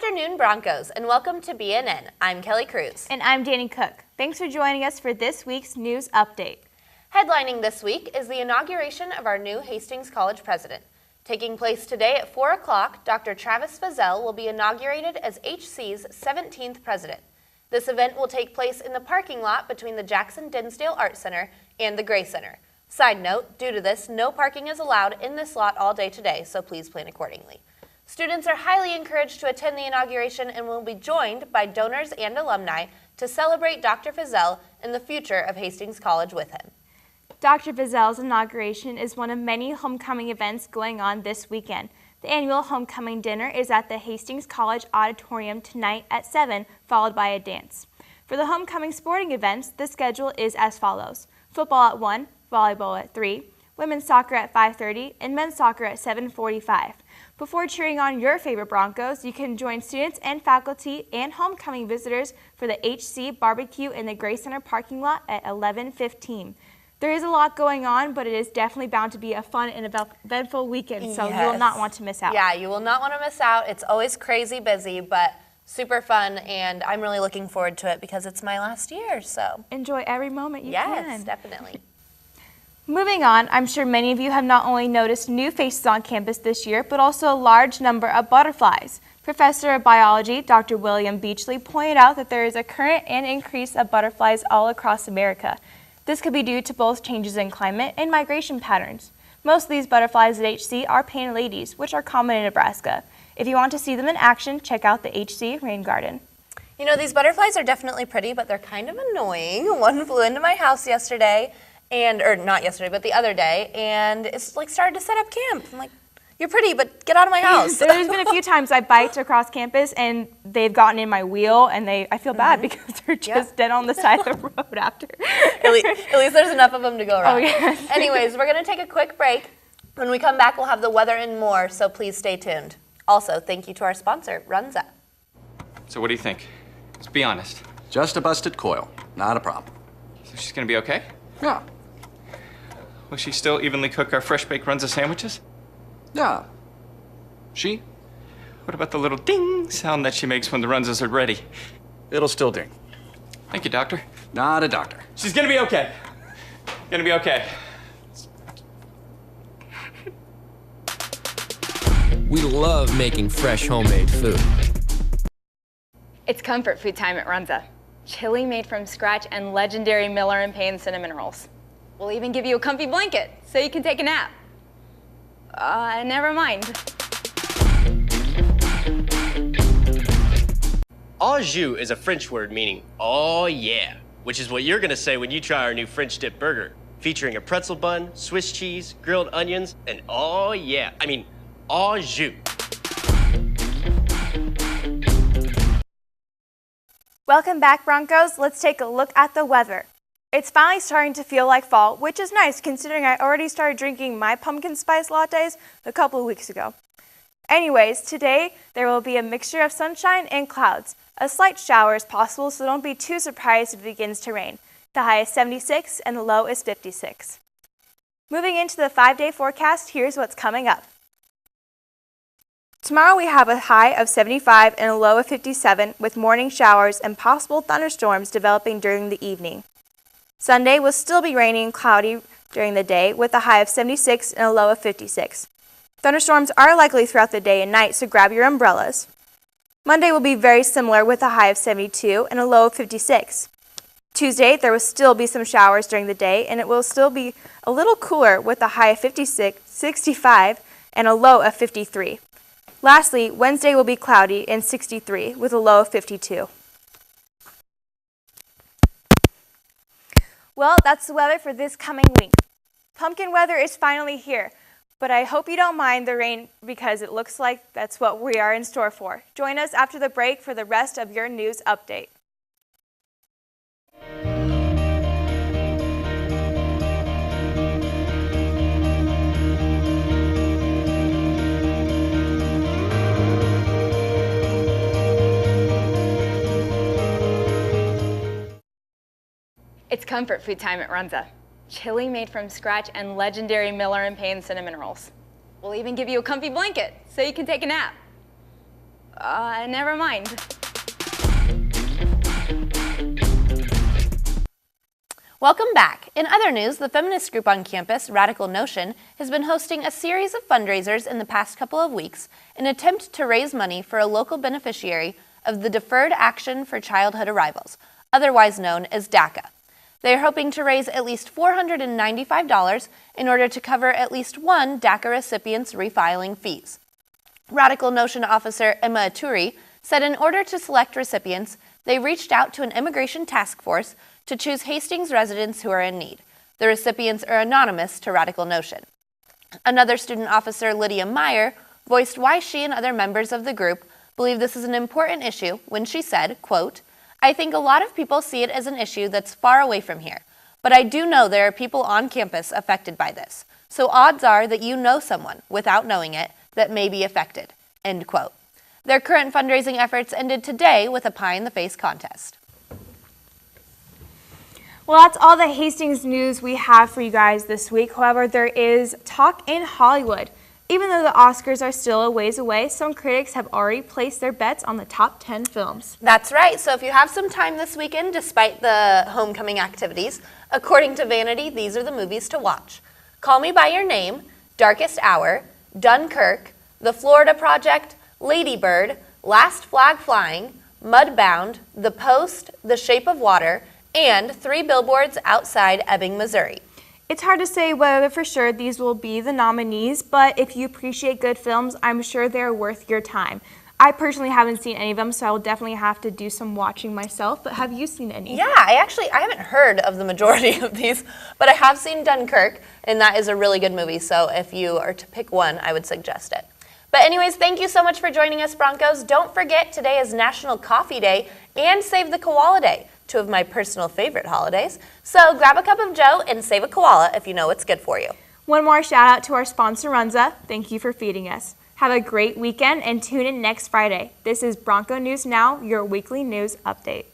afternoon, Broncos, and welcome to BNN. I'm Kelly Kruse. And I'm Dany Cook. Thanks for joining us for this week's news update. Headlining this week is the inauguration of our new Hastings College president. Taking place today at 4 o'clock, Dr. Travis Feazell will be inaugurated as HC's 17th president. This event will take place in the parking lot between the Jackson Dinsdale Art Center and the Gray Center. Side note, due to this, no parking is allowed in this lot all day today, so please plan accordingly. Students are highly encouraged to attend the inauguration and will be joined by donors and alumni to celebrate Dr. Feazell and the future of Hastings College with him. Dr. Feazell's inauguration is one of many homecoming events going on this weekend. The annual homecoming dinner is at the Hastings College Auditorium tonight at 7, followed by a dance. For the homecoming sporting events, the schedule is as follows: football at 1, volleyball at 3, women's soccer at 5:30, and men's soccer at 7:45. Before cheering on your favorite Broncos, you can join students and faculty and homecoming visitors for the HC barbecue in the Gray Center parking lot at 11:15. There is a lot going on, but it is definitely bound to be a fun and eventful weekend, so you will not want to miss out. Yeah, you will not want to miss out. It's always crazy busy, but super fun, and I'm really looking forward to it because it's my last year, so. Enjoy every moment you can. Yes, definitely. Moving on, I'm sure many of you have not only noticed new faces on campus this year, but also a large number of butterflies. Professor of Biology, Dr. William Beachley, pointed out that there is a current and increase of butterflies all across America. This could be due to both changes in climate and migration patterns. Most of these butterflies at HC are painted ladies, which are common in Nebraska. If you want to see them in action, check out the HC Rain Garden. You know, these butterflies are definitely pretty, but they're kind of annoying. One flew into my house yesterday, or not yesterday, but the other day, and it's like started to set up camp. I'm like, you're pretty, but get out of my house. There's been a few times I biked across campus and they've gotten in my wheel, and I feel bad because they're just dead on the side of the road after. At least there's enough of them to go around. Oh, yes. Anyways, we're going to take a quick break. When we come back, we'll have the weather and more, so please stay tuned. Also, thank you to our sponsor, Runza. So what do you think? Let's be honest. Just a busted coil. Not a problem. So she's gonna be okay? Yeah. Will she still evenly cook our fresh baked Runza sandwiches? Yeah. She? What about the little ding sound that she makes when the Runzas are ready? It'll still ding. Thank you, doctor. Not a doctor. She's gonna be okay. Gonna be okay. We love making fresh homemade food. It's comfort food time at Runza. Chili made from scratch and legendary Miller and Payne cinnamon rolls. We'll even give you a comfy blanket so you can take a nap. Never mind. Au jus is a French word meaning oh yeah, which is what you're gonna say when you try our new French dip burger, featuring a pretzel bun, Swiss cheese, grilled onions, and oh yeah, au jus. Welcome back, Broncos. Let's take a look at the weather. It's finally starting to feel like fall, which is nice considering I already started drinking my pumpkin spice lattes a couple of weeks ago. Anyways, today there will be a mixture of sunshine and clouds. A slight shower is possible, so don't be too surprised if it begins to rain. The high is 76 and the low is 56. Moving into the 5-day forecast, here's what's coming up. Tomorrow we have a high of 75 and a low of 57 with morning showers and possible thunderstorms developing during the evening. Sunday will still be rainy and cloudy during the day with a high of 76 and a low of 56. Thunderstorms are likely throughout the day and night, so grab your umbrellas. Monday will be very similar with a high of 72 and a low of 56. Tuesday there will still be some showers during the day and it will still be a little cooler with a high of 65 and a low of 53. Lastly, Wednesday will be cloudy and 63 with a low of 52. Well, that's the weather for this coming week. Pumpkin weather is finally here, but I hope you don't mind the rain because it looks like that's what we are in store for. Join us after the break for the rest of your news update. It's comfort food time at Runza. Chili made from scratch and legendary Miller and Payne cinnamon rolls. We'll even give you a comfy blanket so you can take a nap. Never mind. Welcome back. In other news, the feminist group on campus, Radical Notion, has been hosting a series of fundraisers in the past couple of weeks in an attempt to raise money for a local beneficiary of the Deferred Action for Childhood Arrivals, otherwise known as DACA. They are hoping to raise at least $495 in order to cover at least one DACA recipient's refiling fees. Radical Notion officer Emma Aturi said in order to select recipients, they reached out to an immigration task force to choose Hastings residents who are in need. The recipients are anonymous to Radical Notion. Another student officer, Lydia Meyer, voiced why she and other members of the group believe this is an important issue when she said, quote, "I think a lot of people see it as an issue that's far away from here, but I do know there are people on campus affected by this. So odds are that you know someone, without knowing it, that may be affected," end quote. Their current fundraising efforts ended today with a pie in the face contest. Well, that's all the Hastings news we have for you guys this week. However, there is talk in Hollywood. Even though the Oscars are still a ways away, some critics have already placed their bets on the top 10 films. That's right. So if you have some time this weekend, despite the homecoming activities, according to Vanity, these are the movies to watch: Call Me By Your Name, Darkest Hour, Dunkirk, The Florida Project, Lady Bird, Last Flag Flying, Mudbound, The Post, The Shape of Water, and 3 Billboards Outside Ebbing, Missouri. It's hard to say whether for sure these will be the nominees, but if you appreciate good films, I'm sure they're worth your time. I personally haven't seen any of them, so I will definitely have to do some watching myself, but have you seen any? Yeah, I haven't heard of the majority of these, but I have seen Dunkirk, and that is a really good movie, so if you are to pick one, I would suggest it. But anyways, thank you so much for joining us, Broncos. Don't forget, today is National Coffee Day and Save the Koala Day, 2 of my personal favorite holidays. So grab a cup of joe and save a koala if you know what's good for you. One more shout out to our sponsor, Runza. Thank you for feeding us. Have a great weekend and tune in next Friday. This is Bronco News Now, your weekly news update.